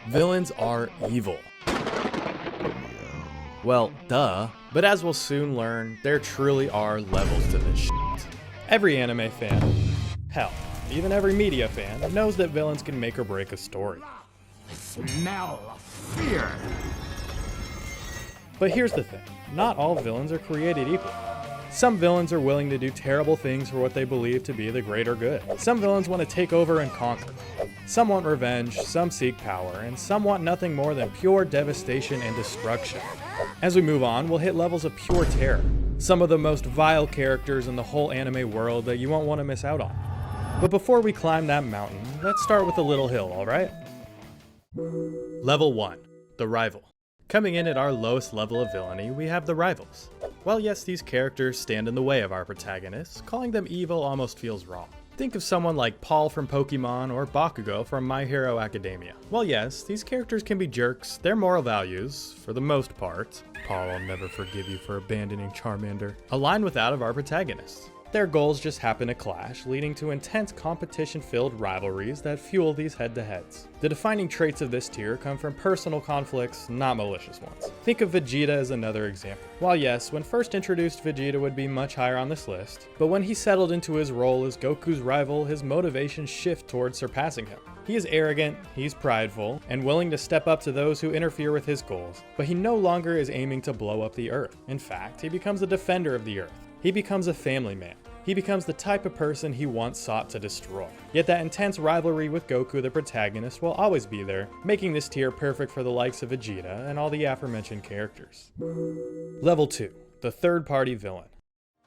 Villains are evil. Well, duh. But as we'll soon learn, there truly are levels to this shit. Every anime fan, hell, even every media fan, knows that villains can make or break a story. I smell fear. But here's the thing, not all villains are created equal. Some villains are willing to do terrible things for what they believe to be the greater good. Some villains want to take over and conquer. Some want revenge, some seek power, and some want nothing more than pure devastation and destruction. As we move on, we'll hit levels of pure terror. Some of the most vile characters in the whole anime world that you won't want to miss out on. But before we climb that mountain, let's start with a little hill, alright? Level 1, the Rival. Coming in at our lowest level of villainy, we have the Rivals. While yes, these characters stand in the way of our protagonists, calling them evil almost feels wrong. Think of someone like Paul from Pokemon or Bakugo from My Hero Academia. While yes, these characters can be jerks, their moral values, for the most part, Paul, I'll never forgive you for abandoning Charmander, align with that of our protagonists. Their goals just happen to clash, leading to intense competition-filled rivalries that fuel these head-to-heads. The defining traits of this tier come from personal conflicts, not malicious ones. Think of Vegeta as another example. While yes, when first introduced, Vegeta would be much higher on this list, but when he settled into his role as Goku's rival, his motivations shift towards surpassing him. He is arrogant, he's prideful, and willing to step up to those who interfere with his goals, but he no longer is aiming to blow up the Earth. In fact, he becomes a defender of the Earth. He becomes a family man. He becomes the type of person he once sought to destroy. Yet that intense rivalry with Goku, the protagonist, will always be there, making this tier perfect for the likes of Vegeta and all the aforementioned characters. Level 2, the third-party villain.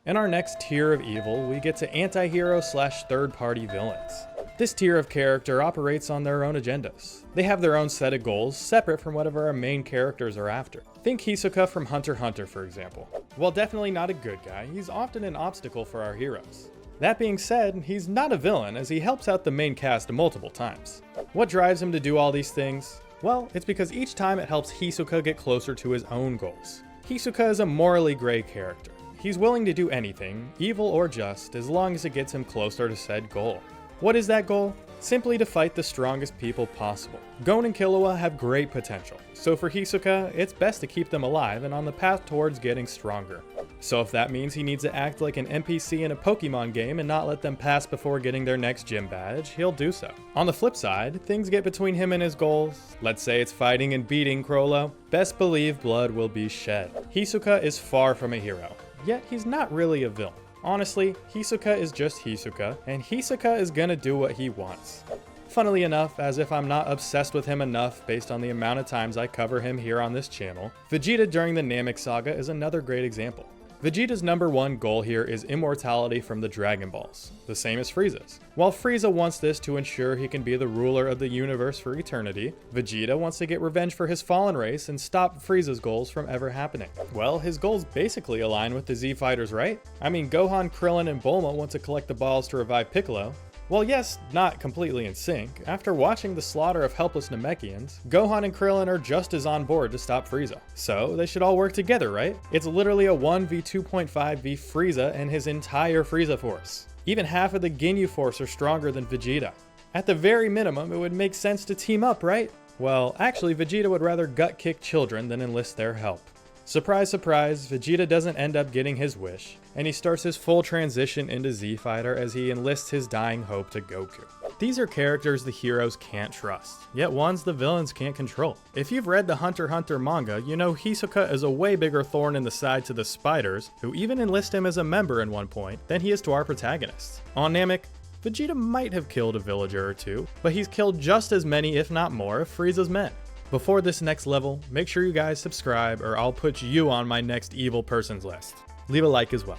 In our next tier of evil, we get to anti-hero slash third-party villains. This tier of character operates on their own agendas. They have their own set of goals, separate from whatever our main characters are after. Think Hisoka from Hunter x Hunter, for example. While definitely not a good guy, he's often an obstacle for our heroes. That being said, he's not a villain, as he helps out the main cast multiple times. What drives him to do all these things? Well, it's because each time it helps Hisoka get closer to his own goals. Hisoka is a morally gray character. He's willing to do anything, evil or just, as long as it gets him closer to said goal. What is that goal? Simply to fight the strongest people possible. Gon and Killua have great potential, so for Hisoka, it's best to keep them alive and on the path towards getting stronger. So if that means he needs to act like an NPC in a Pokemon game and not let them pass before getting their next gym badge, he'll do so. On the flip side, things get between him and his goals. Let's say it's fighting and beating Chrollo. Best believe blood will be shed. Hisoka is far from a hero, yet he's not really a villain. Honestly, Hisoka is just Hisoka, and Hisoka is gonna do what he wants. Funnily enough, as if I'm not obsessed with him enough based on the amount of times I cover him here on this channel, Vegeta during the Namek Saga is another great example. Vegeta's #1 goal here is immortality from the Dragon Balls, the same as Frieza's. While Frieza wants this to ensure he can be the ruler of the universe for eternity, Vegeta wants to get revenge for his fallen race and stop Frieza's goals from ever happening. Well, his goals basically align with the Z Fighters, right? I mean, Gohan, Krillin, and Bulma want to collect the balls to revive Piccolo. Well, yes, not completely in sync. After watching the slaughter of helpless Namekians, Gohan and Krillin are just as on board to stop Frieza. So they should all work together, right? It's literally a 1v2.5v Frieza and his entire Frieza force. Even half of the Ginyu force are stronger than Vegeta. At the very minimum, it would make sense to team up, right? Well, actually, Vegeta would rather gut kick children than enlist their help. Surprise, surprise, Vegeta doesn't end up getting his wish, and he starts his full transition into Z Fighter as he enlists his dying hope to Goku. These are characters the heroes can't trust, yet ones the villains can't control. If you've read the Hunter x Hunter manga, you know Hisoka is a way bigger thorn in the side to the Spiders, who even enlist him as a member at one point, than he is to our protagonists. On Namek, Vegeta might have killed a villager or two, but he's killed just as many, if not more, of Frieza's men. Before this next level, make sure you guys subscribe or I'll put you on my next evil persons list. Leave a like as well.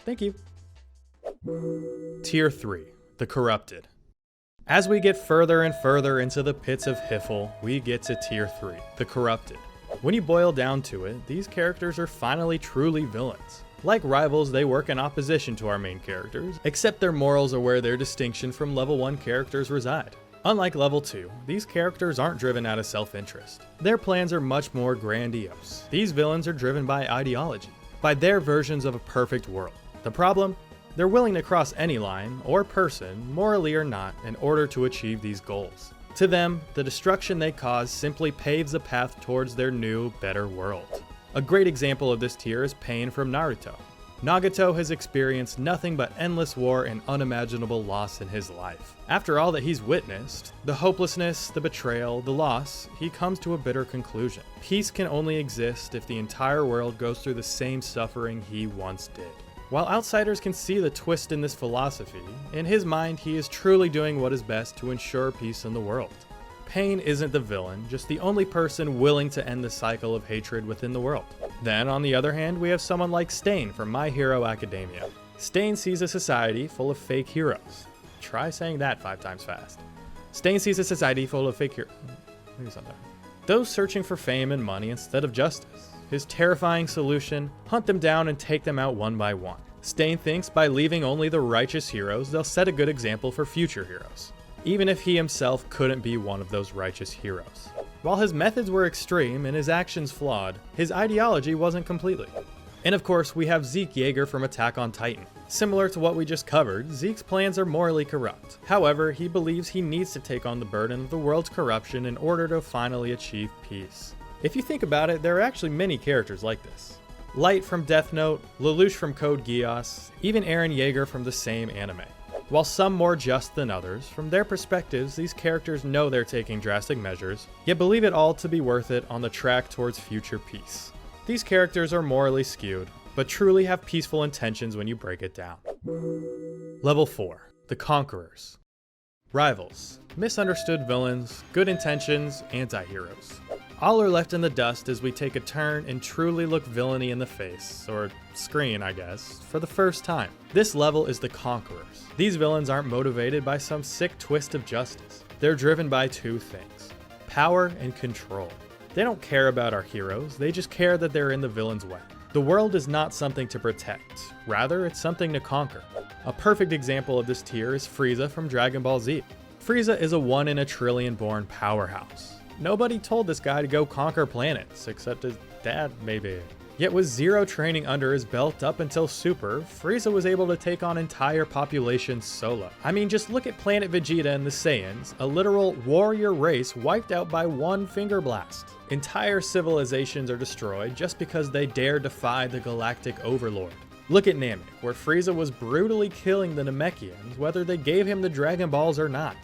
Thank you. Tier 3, the Corrupted. As we get further and further into the pits of Hiffle, we get to Tier 3, the Corrupted. When you boil down to it, these characters are finally truly villains. Like Rivals, they work in opposition to our main characters, except their morals are where their distinction from level 1 characters reside. Unlike level 2, these characters aren't driven out of self-interest. Their plans are much more grandiose. These villains are driven by ideology, by their versions of a perfect world. The problem? They're willing to cross any line, or person, morally or not, in order to achieve these goals. To them, the destruction they cause simply paves a path towards their new, better world. A great example of this tier is Pain from Naruto. Nagato has experienced nothing but endless war and unimaginable loss in his life. After all that he's witnessed, the hopelessness, the betrayal, the loss, he comes to a bitter conclusion. Peace can only exist if the entire world goes through the same suffering he once did. While outsiders can see the twist in this philosophy, in his mind he is truly doing what is best to ensure peace in the world. Pain isn't the villain, just the only person willing to end the cycle of hatred within the world. Then, on the other hand, we have someone like Stain from My Hero Academia. Stain sees a society full of fake heroes. Try saying that 5 times fast. Stain sees a society full of fake heroes. Those searching for fame and money instead of justice. His terrifying solution: hunt them down and take them out one by one. Stain thinks by leaving only the righteous heroes, they'll set a good example for future heroes, even if he himself couldn't be one of those righteous heroes. While his methods were extreme and his actions flawed, his ideology wasn't completely. And of course, we have Zeke Yeager from Attack on Titan. Similar to what we just covered, Zeke's plans are morally corrupt. However, he believes he needs to take on the burden of the world's corruption in order to finally achieve peace. If you think about it, there are actually many characters like this. Light from Death Note, Lelouch from Code Geass, even Eren Yeager from the same anime. While some more just than others, from their perspectives, these characters know they're taking drastic measures, yet believe it all to be worth it on the track towards future peace. These characters are morally skewed, but truly have peaceful intentions when you break it down. Level 4. The Conquerors. Rivals, misunderstood villains, good intentions, anti-heroes. All are left in the dust as we take a turn and truly look villainy in the face, or screen I guess, for the first time. This level is the Conquerors. These villains aren't motivated by some sick twist of justice. They're driven by 2 things: power and control. They don't care about our heroes, they just care that they're in the villain's way. The world is not something to protect, rather it's something to conquer. A perfect example of this tier is Frieza from Dragon Ball Z. Frieza is a 1 in a trillion born powerhouse. Nobody told this guy to go conquer planets, except his dad, maybe. Yet with 0 training under his belt up until Super, Frieza was able to take on entire populations solo. I mean, just look at Planet Vegeta and the Saiyans, a literal warrior race wiped out by 1 finger blast. Entire civilizations are destroyed just because they dare defy the galactic overlord. Look at Namek, where Frieza was brutally killing the Namekians whether they gave him the Dragon Balls or not.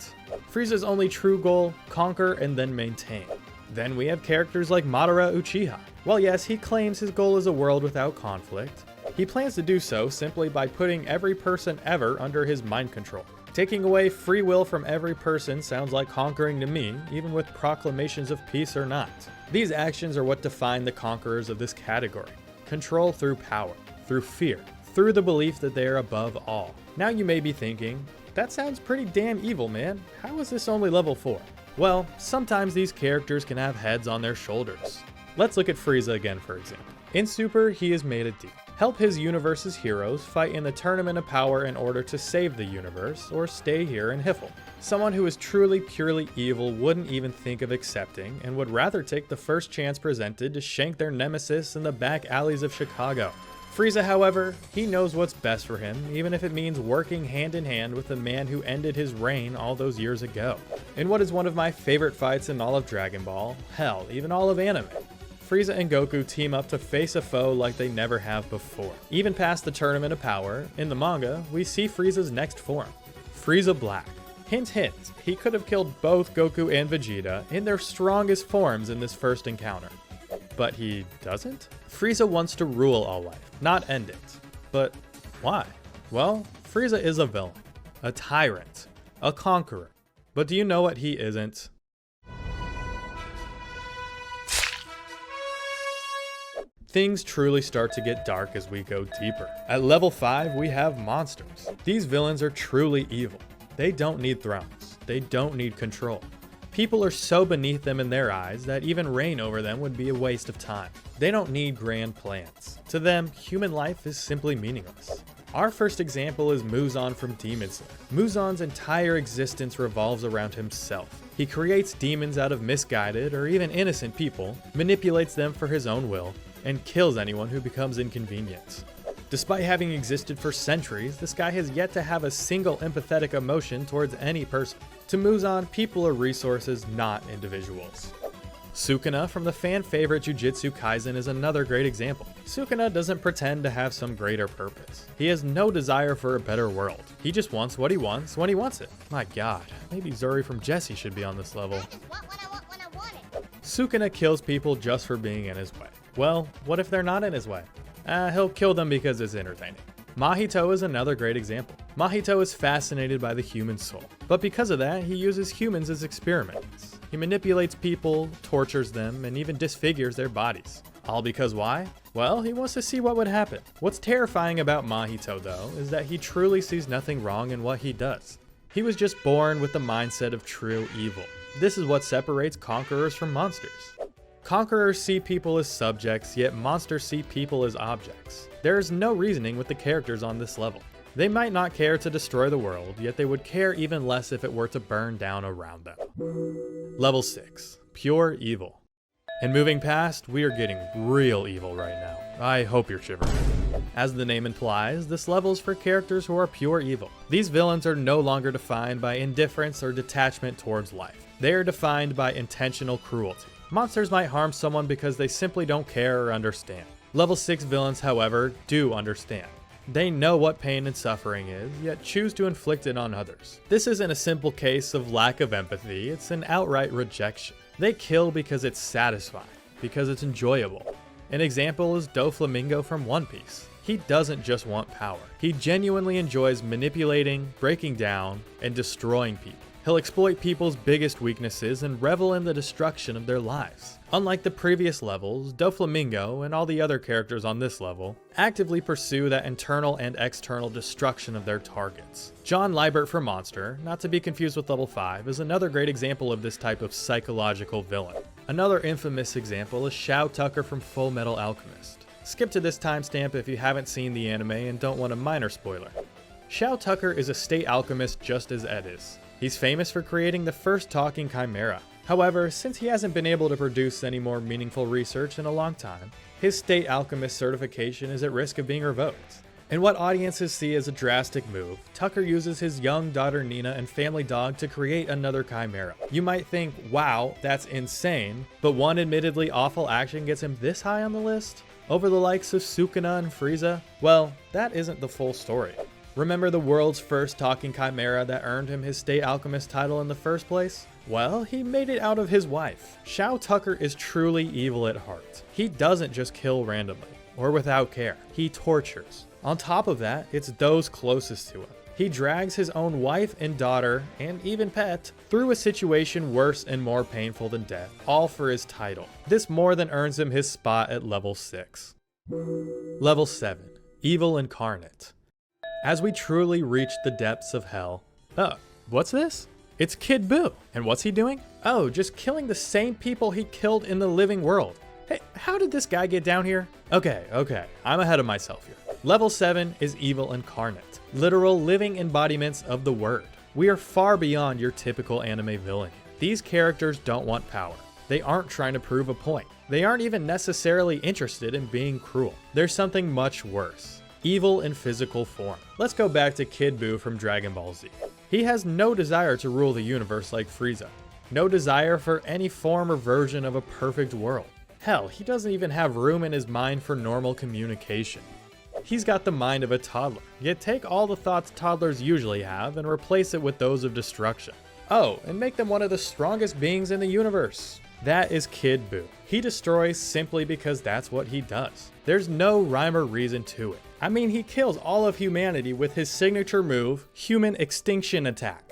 Frieza's only true goal: conquer and then maintain. Then we have characters like Madara Uchiha. While yes, he claims his goal is a world without conflict, he plans to do so simply by putting every person ever under his mind control. Taking away free will from every person sounds like conquering to me, even with proclamations of peace or not. These actions are what define the conquerors of this category. Control through power, through fear, through the belief that they are above all. Now you may be thinking, that sounds pretty damn evil, man. How is this only level 4? Well, sometimes these characters can have heads on their shoulders. Let's look at Frieza again, for example. In Super, he has made a deal. Help his universe's heroes fight in the Tournament of Power in order to save the universe, or stay here in Hiffle. Someone who is truly purely evil wouldn't even think of accepting, and would rather take the first chance presented to shank their nemesis in the back alleys of Chicago. Frieza, however, he knows what's best for him, even if it means working hand in hand with the man who ended his reign all those years ago. In what is one of my favorite fights in all of Dragon Ball, hell, even all of anime, Frieza and Goku team up to face a foe like they never have before. Even past the Tournament of Power, in the manga, we see Frieza's next form, Frieza Black. Hint hint, he could have killed both Goku and Vegeta in their strongest forms in this first encounter. But he doesn't? Frieza wants to rule all life, not end it. But why? Well, Frieza is a villain, a tyrant, a conqueror. But do you know what he isn't? Things truly start to get dark as we go deeper. At level 5, we have monsters. These villains are truly evil. They don't need thrones. They don't need control. People are so beneath them in their eyes that even reign over them would be a waste of time. They don't need grand plans. To them, human life is simply meaningless. Our first example is Muzan from Demon Slayer. Muzan's entire existence revolves around himself. He creates demons out of misguided or even innocent people, manipulates them for his own will, and kills anyone who becomes inconvenient. Despite having existed for centuries, this guy has yet to have a single empathetic emotion towards any person. To Muzan, people are resources, not individuals. Sukuna from the fan favorite Jujutsu Kaisen is another great example. Sukuna doesn't pretend to have some greater purpose. He has no desire for a better world. He just wants what he wants when he wants it. My god, maybe Zuri from Jessie should be on this level. I just want what I want when I want it. Sukuna kills people just for being in his way. Well, what if they're not in his way? He'll kill them because it's entertaining. Mahito is another great example. Mahito is fascinated by the human soul, but because of that, he uses humans as experiments. He manipulates people, tortures them, and even disfigures their bodies. All because why? Well, he wants to see what would happen. What's terrifying about Mahito, though, is that he truly sees nothing wrong in what he does. He was just born with the mindset of true evil. This is what separates conquerors from monsters. Conquerors see people as subjects, yet monsters see people as objects. There is no reasoning with the characters on this level. They might not care to destroy the world, yet they would care even less if it were to burn down around them. Level 6. Pure Evil. And moving past, we are getting real evil right now. I hope you're shivering. As the name implies, this level is for characters who are pure evil. These villains are no longer defined by indifference or detachment towards life. They are defined by intentional cruelty. Monsters might harm someone because they simply don't care or understand. Level 6 villains, however, do understand. They know what pain and suffering is, yet choose to inflict it on others. This isn't a simple case of lack of empathy, it's an outright rejection. They kill because it's satisfying, because it's enjoyable. An example is Doflamingo from One Piece. He doesn't just want power. He genuinely enjoys manipulating, breaking down, and destroying people. He'll exploit people's biggest weaknesses and revel in the destruction of their lives. Unlike the previous levels, Doflamingo and all the other characters on this level actively pursue that internal and external destruction of their targets. John Liebert from Monster, not to be confused with level 5, is another great example of this type of psychological villain. Another infamous example is Shao Tucker from Full Metal Alchemist. Skip to this timestamp if you haven't seen the anime and don't want a minor spoiler. Shao Tucker is a state alchemist just as Ed is. He's famous for creating the first talking chimera. However, since he hasn't been able to produce any more meaningful research in a long time, his state alchemist certification is at risk of being revoked. In what audiences see as a drastic move, Tucker uses his young daughter Nina and family dog to create another chimera. You might think, wow, that's insane, but one admittedly awful action gets him this high on the list? Over the likes of Sukuna and Frieza? Well, that isn't the full story. Remember the world's first talking chimera that earned him his state alchemist title in the first place? Well, he made it out of his wife. Shao Tucker is truly evil at heart. He doesn't just kill randomly, or without care. He tortures. On top of that, it's those closest to him. He drags his own wife and daughter, and even pet, through a situation worse and more painful than death, all for his title. This more than earns him his spot at level 6. Level 7. Evil Incarnate. As we truly reach the depths of hell. Oh, what's this? It's Kid Buu. And what's he doing? Oh, just killing the same people he killed in the living world. Hey, how did this guy get down here? Okay, I'm ahead of myself here. Level 7 is Evil Incarnate, literal living embodiments of the word. We are far beyond your typical anime villain. These characters don't want power. They aren't trying to prove a point. They aren't even necessarily interested in being cruel. There's something much worse. Evil in physical form. Let's go back to Kid Buu from Dragon Ball Z. He has no desire to rule the universe like Frieza. No desire for any form or version of a perfect world. Hell, he doesn't even have room in his mind for normal communication. He's got the mind of a toddler, yet take all the thoughts toddlers usually have and replace it with those of destruction. Oh, and make them one of the strongest beings in the universe. That is Kid Buu. He destroys simply because that's what he does. There's no rhyme or reason to it. I mean, he kills all of humanity with his signature move, Human Extinction Attack.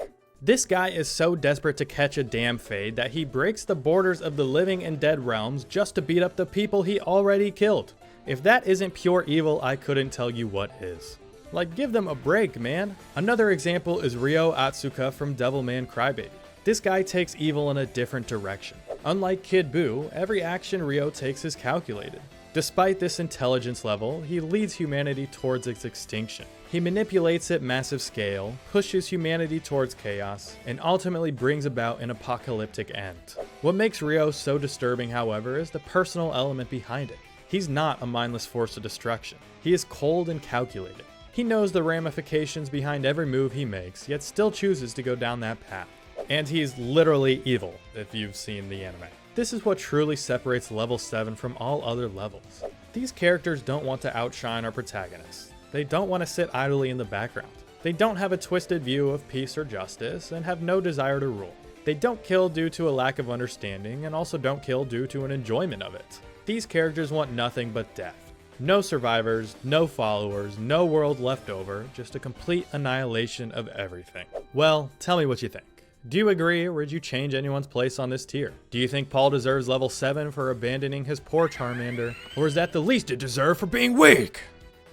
This guy is so desperate to catch a damn fade that he breaks the borders of the living and dead realms just to beat up the people he already killed. If that isn't pure evil, I couldn't tell you what is. Like, give them a break, man. Another example is Ryo Atsuka from Devilman Crybaby. This guy takes evil in a different direction. Unlike Kid Buu, every action Ryo takes is calculated. Despite this intelligence level, he leads humanity towards its extinction. He manipulates at massive scale, pushes humanity towards chaos, and ultimately brings about an apocalyptic end. What makes Ryo so disturbing, however, is the personal element behind it. He's not a mindless force of destruction. He is cold and calculated. He knows the ramifications behind every move he makes, yet still chooses to go down that path. And he's literally evil, if you've seen the anime. This is what truly separates level 7 from all other levels. These characters don't want to outshine our protagonists. They don't want to sit idly in the background. They don't have a twisted view of peace or justice, and have no desire to rule. They don't kill due to a lack of understanding, and also don't kill due to an enjoyment of it. These characters want nothing but death. No survivors, no followers, no world left over, just a complete annihilation of everything. Well, tell me what you think. Do you agree, or would you change anyone's place on this tier? Do you think Paul deserves level 7 for abandoning his poor Charmander, or is that the least it deserved for being weak?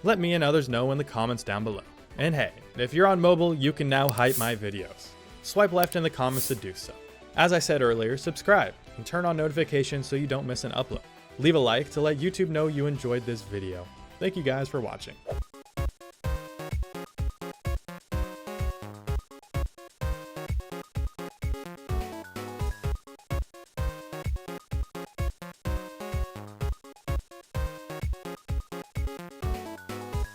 Let me and others know in the comments down below. And hey, if you're on mobile, you can now hype my videos. Swipe left in the comments to do so. As I said earlier, subscribe and turn on notifications so you don't miss an upload. Leave a like to let YouTube know you enjoyed this video. Thank you guys for watching.